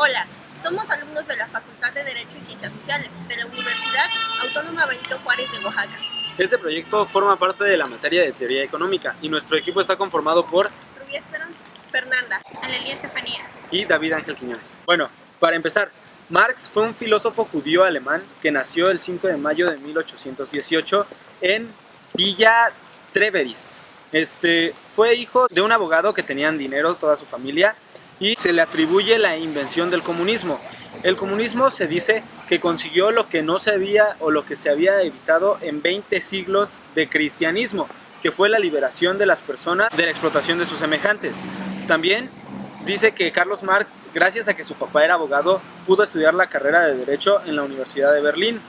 Hola, somos alumnos de la Facultad de Derecho y Ciencias Sociales de la Universidad Autónoma Benito Juárez de Oaxaca. Este proyecto forma parte de la materia de teoría económica y nuestro equipo está conformado por Rubí Esperón, Fernanda, Alelia Estefanía y David Ángel Quiñones. Bueno, para empezar, Marx fue un filósofo judío alemán que nació el 5 de mayo de 1818 en Villa Treveris. Fue hijo de un abogado que tenían dinero toda su familia y se le atribuye la invención del comunismo. El comunismo se dice que consiguió lo que no se había o lo que se había evitado en 20 siglos de cristianismo, que fue la liberación de las personas de la explotación de sus semejantes. También dice que Carlos Marx, gracias a que su papá era abogado, pudo estudiar la carrera de Derecho en la Universidad de Berlín,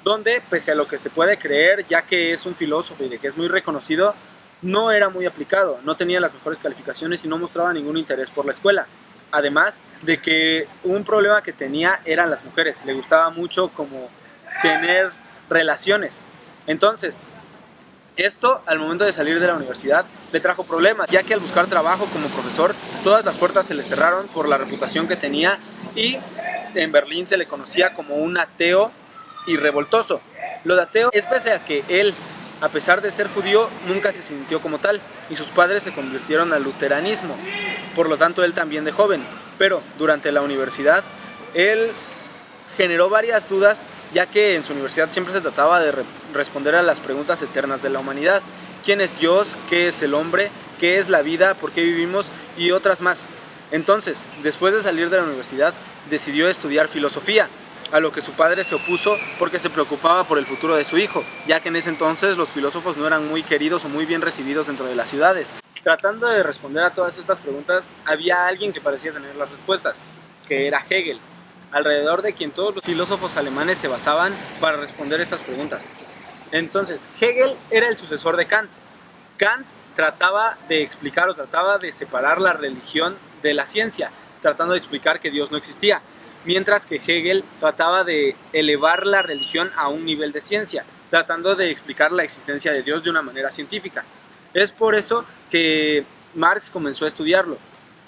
donde, pese a lo que se puede creer, ya que es un filósofo y de que es muy reconocido, no era muy aplicado, no tenía las mejores calificaciones y no mostraba ningún interés por la escuela. Además de que un problema que tenía eran las mujeres, le gustaba mucho como tener relaciones. Entonces, esto al momento de salir de la universidad le trajo problemas, ya que al buscar trabajo como profesor, todas las puertas se le cerraron por la reputación que tenía y en Berlín se le conocía como un ateo y revoltoso. Lo de ateo es pese a que él, a pesar de ser judío, nunca se sintió como tal y sus padres se convirtieron al luteranismo, por lo tanto él también de joven. Pero durante la universidad él generó varias dudas, ya que en su universidad siempre se trataba de responder a las preguntas eternas de la humanidad: ¿quién es Dios? ¿Qué es el hombre? ¿Qué es la vida? ¿Por qué vivimos? Y otras más. Entonces, después de salir de la universidad, decidió estudiar filosofía, a lo que su padre se opuso porque se preocupaba por el futuro de su hijo, ya que en ese entonces los filósofos no eran muy queridos o muy bien recibidos dentro de las ciudades. Tratando de responder a todas estas preguntas, había alguien que parecía tener las respuestas, que era Hegel, alrededor de quien todos los filósofos alemanes se basaban para responder estas preguntas. Entonces, Hegel era el sucesor de Kant. Kant trataba de explicar o trataba de separar la religión de la ciencia, tratando de explicar que Dios no existía, mientras que Hegel trataba de elevar la religión a un nivel de ciencia, tratando de explicar la existencia de Dios de una manera científica. Es por eso que Marx comenzó a estudiarlo.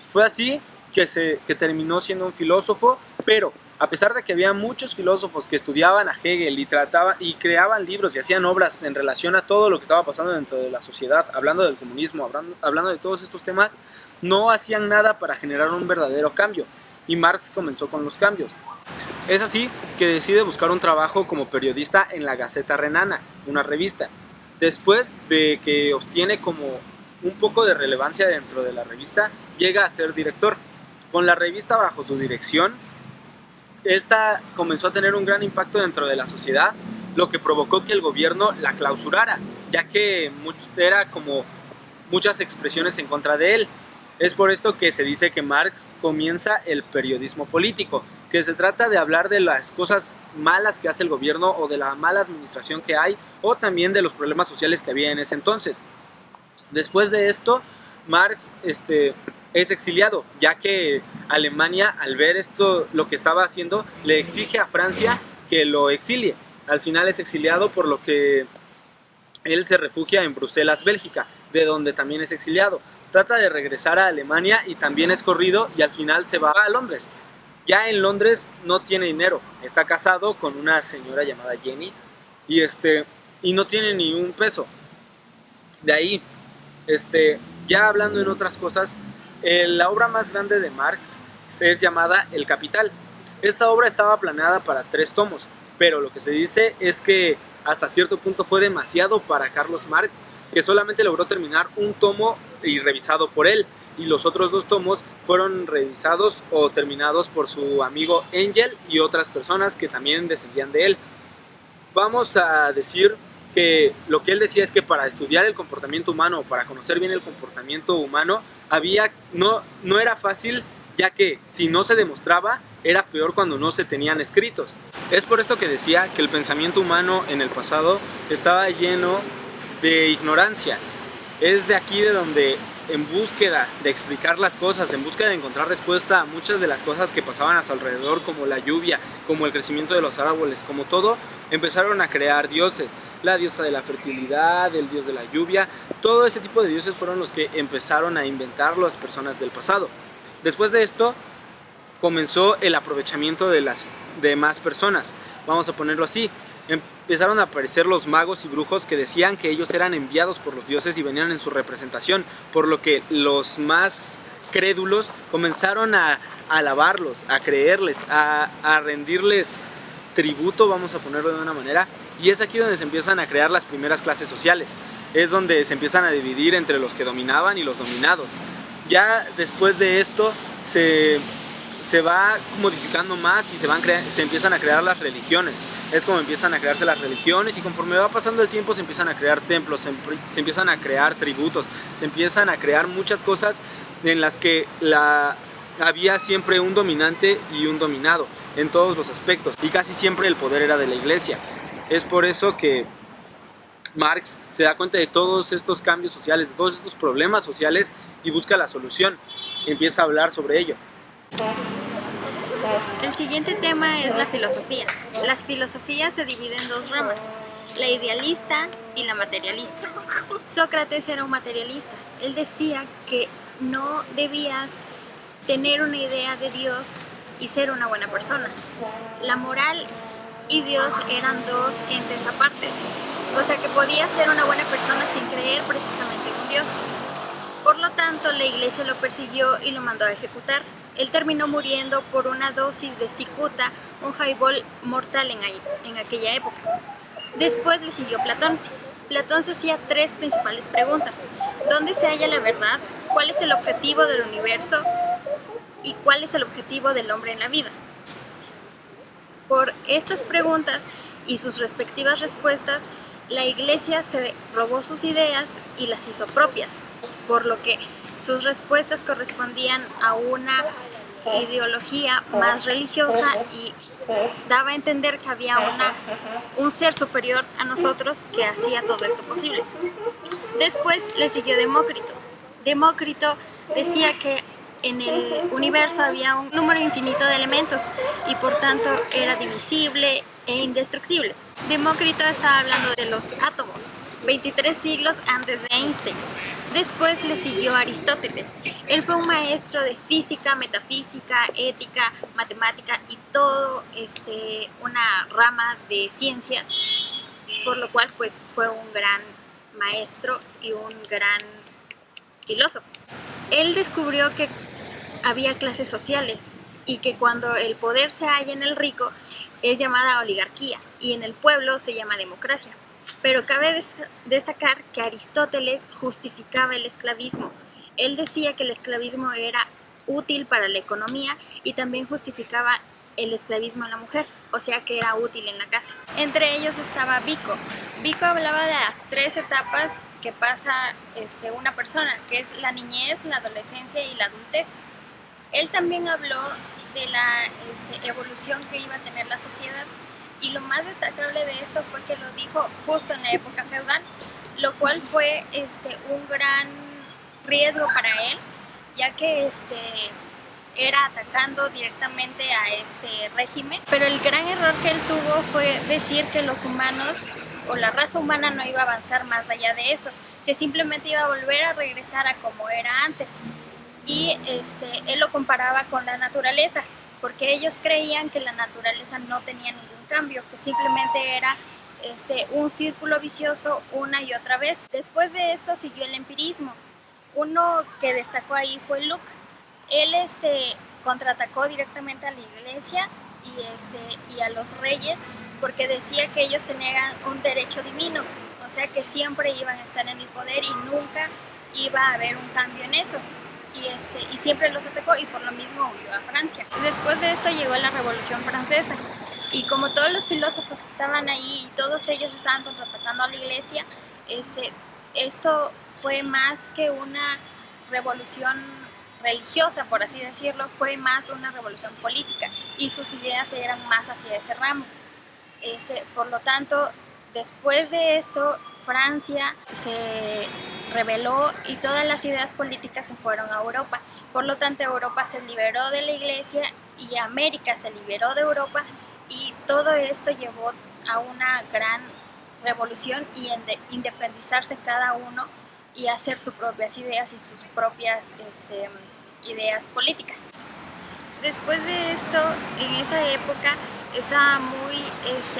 Fue así que terminó siendo un filósofo, pero a pesar de que había muchos filósofos que estudiaban a Hegel y creaban libros y hacían obras en relación a todo lo que estaba pasando dentro de la sociedad, hablando del comunismo, hablando de todos estos temas, no hacían nada para generar un verdadero cambio. Y Marx comenzó con los cambios. Es así que decide buscar un trabajo como periodista en la Gaceta Renana, una revista. Después de que obtiene como un poco de relevancia dentro de la revista, llega a ser director. Con la revista bajo su dirección, esta comenzó a tener un gran impacto dentro de la sociedad, lo que provocó que el gobierno la clausurara, ya que era como muchas expresiones en contra de él. Es por esto que se dice que Marx comienza el periodismo político, que se trata de hablar de las cosas malas que hace el gobierno o de la mala administración que hay, o también de los problemas sociales que había en ese entonces. Después de esto, Marx es exiliado, ya que Alemania, al ver esto, lo que estaba haciendo, le exige a Francia que lo exilie. Al final es exiliado, por lo que él se refugia en Bruselas, Bélgica, de donde también es exiliado. Trata de regresar a Alemania y también es corrido y al final se va a Londres. Ya en Londres no tiene dinero, está casado con una señora llamada Jenny y no tiene ni un peso. De ahí, ya hablando en otras cosas, la obra más grande de Marx es llamada El Capital. Esta obra estaba planeada para 3 tomos, pero lo que se dice es que hasta cierto punto fue demasiado para Carlos Marx, que solamente logró terminar un tomo y revisado por él, y los otros 2 tomos fueron revisados o terminados por su amigo Engel y otras personas que también descendían de él. Vamos a decir que lo que él decía es que para estudiar el comportamiento humano, para conocer bien el comportamiento humano, no era fácil, ya que si no se demostraba, era peor cuando no se tenían escritos. Es por esto que decía que el pensamiento humano en el pasado estaba lleno de ignorancia. Es de aquí de donde, en búsqueda de explicar las cosas, en búsqueda de encontrar respuesta a muchas de las cosas que pasaban a su alrededor, como la lluvia, como el crecimiento de los árboles, como todo, empezaron a crear dioses. La diosa de la fertilidad, el dios de la lluvia, todo ese tipo de dioses fueron los que empezaron a inventar las personas del pasado. Después de esto, comenzó el aprovechamiento de las demás personas, vamos a ponerlo así. Empezaron a aparecer los magos y brujos que decían que ellos eran enviados por los dioses y venían en su representación, por lo que los más crédulos comenzaron a alabarlos, a creerles, a rendirles tributo, vamos a ponerlo de una manera, y es aquí donde se empiezan a crear las primeras clases sociales, es donde se empiezan a dividir entre los que dominaban y los dominados. Ya después de esto se va modificando más y se empiezan a crear las religiones. Es como empiezan a crearse las religiones, y conforme va pasando el tiempo se empiezan a crear templos, se empiezan a crear tributos, se empiezan a crear muchas cosas en las que había siempre un dominante y un dominado en todos los aspectos, y casi siempre el poder era de la iglesia. Es por eso que Marx se da cuenta de todos estos cambios sociales, de todos estos problemas sociales, y busca la solución. Empieza a hablar sobre ello. El siguiente tema es la filosofía. Las filosofías se dividen en dos ramas, la idealista y la materialista. Sócrates era un materialista. Él decía que no debías tener una idea de Dios y ser una buena persona. La moral y Dios eran dos entes aparte. O sea que podías ser una buena persona sin creer precisamente en un Dios. Por lo tanto, la iglesia lo persiguió y lo mandó a ejecutar. Él terminó muriendo por una dosis de cicuta, un highball mortal en aquella época. Después le siguió Platón. Platón se hacía tres principales preguntas. ¿Dónde se halla la verdad? ¿Cuál es el objetivo del universo? ¿Y cuál es el objetivo del hombre en la vida? Por estas preguntas y sus respectivas respuestas, la iglesia se robó sus ideas y las hizo propias, por lo que sus respuestas correspondían a una ideología más religiosa y daba a entender que había un ser superior a nosotros que hacía todo esto posible. Después le siguió Demócrito. Demócrito decía que en el universo había un número infinito de elementos y por tanto era divisible e indestructible. Demócrito estaba hablando de los átomos, 23 siglos antes de Einstein. Después le siguió Aristóteles. Él fue un maestro de física, metafísica, ética, matemática y todo una rama de ciencias, por lo cual pues fue un gran maestro y un gran filósofo. Él descubrió que había clases sociales y que cuando el poder se halla en el rico es llamada oligarquía y en el pueblo se llama democracia. Pero cabe destacar que Aristóteles justificaba el esclavismo. Él decía que el esclavismo era útil para la economía y también justificaba el esclavismo a la mujer, o sea que era útil en la casa. Entre ellos estaba Vico. Vico hablaba de las tres etapas que pasa una persona, que es la niñez, la adolescencia y la adultez. Él también habló de la evolución que iba a tener la sociedad, y lo más destacable de esto fue que lo dijo justo en la época feudal, lo cual fue un gran riesgo para él, ya que era atacando directamente a este régimen. Pero el gran error que él tuvo fue decir que los humanos o la raza humana no iba a avanzar más allá de eso, que simplemente iba a volver a regresar a como era antes. Y él lo comparaba con la naturaleza, porque ellos creían que la naturaleza no tenía ningún cambio, que simplemente era un círculo vicioso una y otra vez. Después de esto siguió el empirismo. Uno que destacó ahí fue Locke. Él contraatacó directamente a la iglesia y a los reyes, porque decía que ellos tenían un derecho divino, o sea que siempre iban a estar en el poder y nunca iba a haber un cambio en eso. Y siempre los atacó y por lo mismo huyó a Francia. Después de esto llegó la Revolución Francesa y como todos los filósofos estaban ahí y todos ellos estaban contraatacando a la iglesia, esto fue más que una revolución religiosa, por así decirlo, fue más una revolución política y sus ideas eran más hacia ese ramo. Por lo tanto, después de esto, Francia se rebeló y todas las ideas políticas se fueron a Europa. Por lo tanto, Europa se liberó de la iglesia y América se liberó de Europa, y todo esto llevó a una gran revolución y independizarse cada uno y hacer sus propias ideas y sus propias ideas políticas. Después de esto, en esa época estaba muy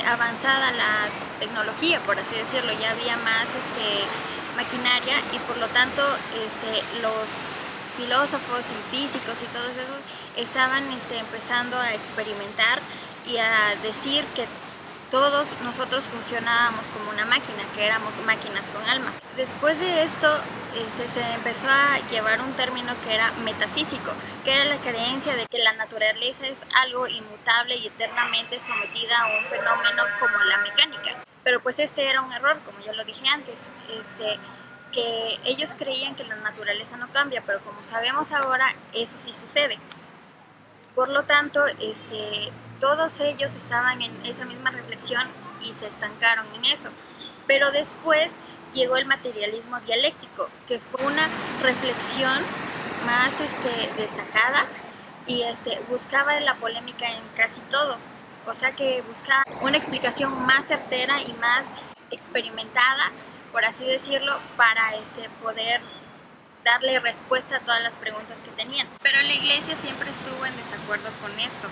avanzada la tecnología, por así decirlo, ya había más maquinaria y por lo tanto los filósofos y físicos y todos esos estaban empezando a experimentar y a decir que todos nosotros funcionábamos como una máquina, que éramos máquinas con alma. Después de esto se empezó a llevar un término que era metafísico, que era la creencia de que la naturaleza es algo inmutable y eternamente sometida a un fenómeno como la mecánica. Pero pues era un error, como ya lo dije antes, que ellos creían que la naturaleza no cambia, pero como sabemos ahora, eso sí sucede. Por lo tanto, todos ellos estaban en esa misma reflexión y se estancaron en eso. Pero después llegó el materialismo dialéctico, que fue una reflexión más destacada y buscaba la polémica en casi todo. O sea que buscaba una explicación más certera y más experimentada, por así decirlo, para poder darle respuesta a todas las preguntas que tenían. Pero la iglesia siempre estuvo en desacuerdo con esto,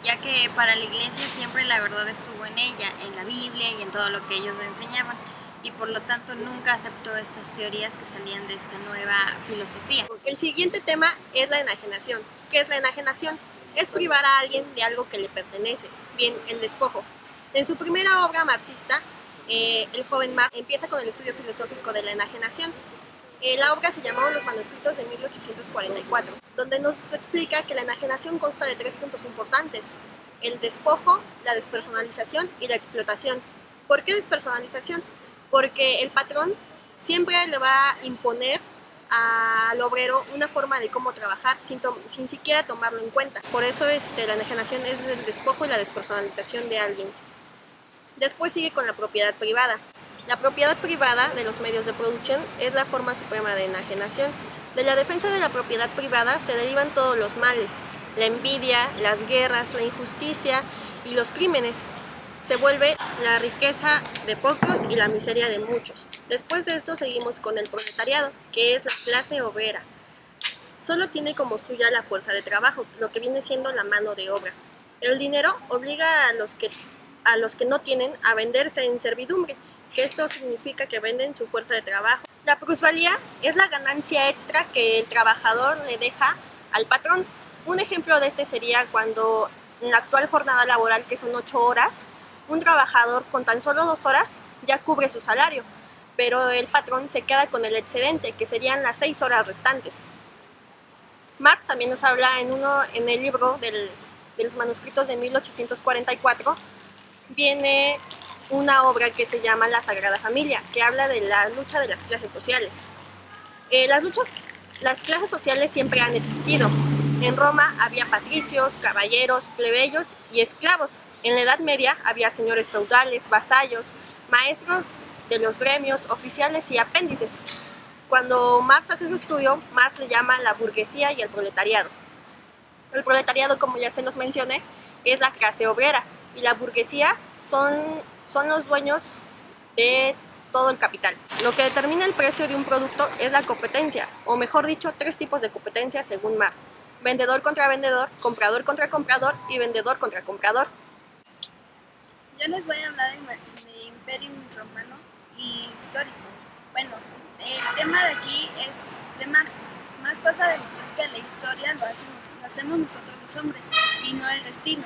ya que para la iglesia siempre la verdad estuvo en ella, en la Biblia y en todo lo que ellos enseñaban, y por lo tanto nunca aceptó estas teorías que salían de esta nueva filosofía. El siguiente tema es la enajenación. ¿Qué es la enajenación? Es privar a alguien de algo que le pertenece, bien, el despojo. En su primera obra marxista, el joven Marx empieza con el estudio filosófico de la enajenación. La obra se llamó Los manuscritos de 1844, donde nos explica que la enajenación consta de 3 puntos importantes: el despojo, la despersonalización y la explotación. ¿Por qué despersonalización? Porque el patrón siempre le va a imponer al obrero una forma de cómo trabajar sin siquiera tomarlo en cuenta. Por eso la enajenación es el despojo y la despersonalización de alguien. Después sigue con la propiedad privada. La propiedad privada de los medios de producción es la forma suprema de enajenación. De la defensa de la propiedad privada se derivan todos los males: la envidia, las guerras, la injusticia y los crímenes. Se vuelve la riqueza de pocos y la miseria de muchos. Después de esto seguimos con el proletariado, que es la clase obrera. Solo tiene como suya la fuerza de trabajo, lo que viene siendo la mano de obra. El dinero obliga a los que no tienen a venderse en servidumbre, que esto significa que venden su fuerza de trabajo. La plusvalía es la ganancia extra que el trabajador le deja al patrón. Un ejemplo de este sería cuando en la actual jornada laboral, que son 8 horas, un trabajador con tan solo 2 horas ya cubre su salario, pero el patrón se queda con el excedente, que serían las 6 horas restantes. Marx también nos habla en el libro de los manuscritos de 1844, viene una obra que se llama La Sagrada Familia, que habla de la lucha de las clases sociales. Las clases sociales siempre han existido. En Roma había patricios, caballeros, plebeyos y esclavos. En la Edad Media había señores feudales, vasallos, maestros de los gremios, oficiales y apéndices. Cuando Marx hace su estudio, Marx le llama la burguesía y el proletariado. El proletariado, como ya se los mencioné, es la clase obrera, y la burguesía son los dueños de todo el capital. Lo que determina el precio de un producto es la competencia, o mejor dicho, 3 tipos de competencia según Marx: vendedor contra vendedor, comprador contra comprador y vendedor contra comprador. Yo les voy a hablar de Imperio Romano y histórico. Bueno, el tema de aquí es de Marx. Marx pasa a demostrar que la historia lo hacemos nosotros los hombres y no el destino.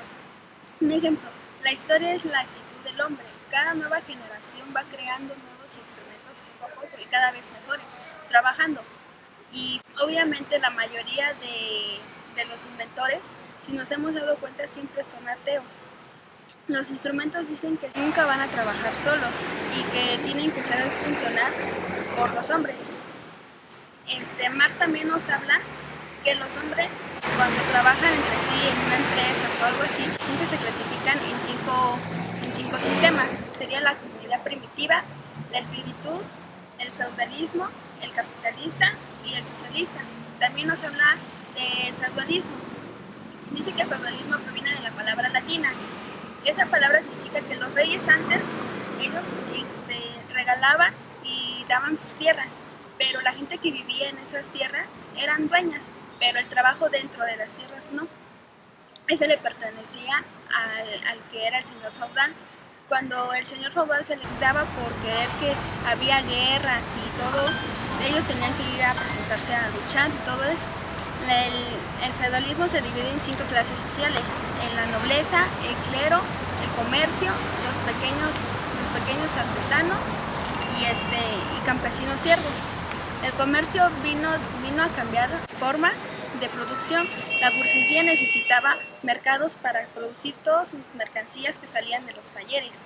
Un ejemplo: la historia es la actitud del hombre. Cada nueva generación va creando nuevos instrumentos poco a poco y cada vez mejores, trabajando. Y obviamente la mayoría de los inventores, si nos hemos dado cuenta, siempre son ateos. Los instrumentos dicen que nunca van a trabajar solos y que tienen que ser funcionar por los hombres. Marx también nos habla que los hombres, cuando trabajan entre sí en una empresa o algo así, siempre se clasifican en cinco sistemas. Sería la comunidad primitiva, la esclavitud, el feudalismo, el capitalista y el socialista. También nos habla del feudalismo. Dice que el feudalismo proviene de la palabra latina. Esa palabra significa que los reyes antes, ellos regalaban y daban sus tierras, pero la gente que vivía en esas tierras eran dueñas, pero el trabajo dentro de las tierras no. Ese le pertenecía al que era el señor feudal. Cuando el señor feudal se le daba por creer que había guerras y todo, ellos tenían que ir a presentarse a luchar y todo eso. El feudalismo se divide en 5 clases sociales: en la nobleza, el clero, el comercio, los pequeños artesanos y campesinos siervos. El comercio vino a cambiar formas de producción. La burguesía necesitaba mercados para producir todas sus mercancías que salían de los talleres.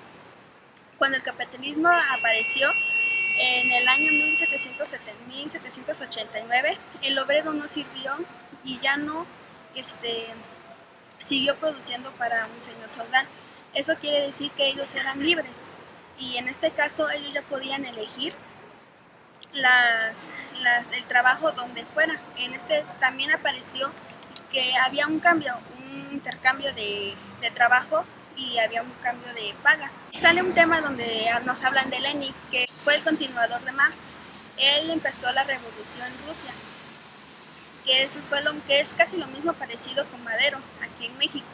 Cuando el capitalismo apareció en el año 1789, el obrero no sirvió y ya no siguió produciendo para un señor feudal. Eso quiere decir que ellos eran libres y en este caso ellos ya podían elegir el trabajo donde fuera. También apareció que había un intercambio de trabajo y había un cambio de paga. Sale un tema donde nos hablan de Lenin, que fue el continuador de Marx. Él empezó la revolución Rusia, que es casi lo mismo parecido con Madero aquí en México,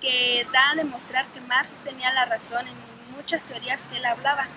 que da a demostrar que Marx tenía la razón en muchas teorías que él hablaba.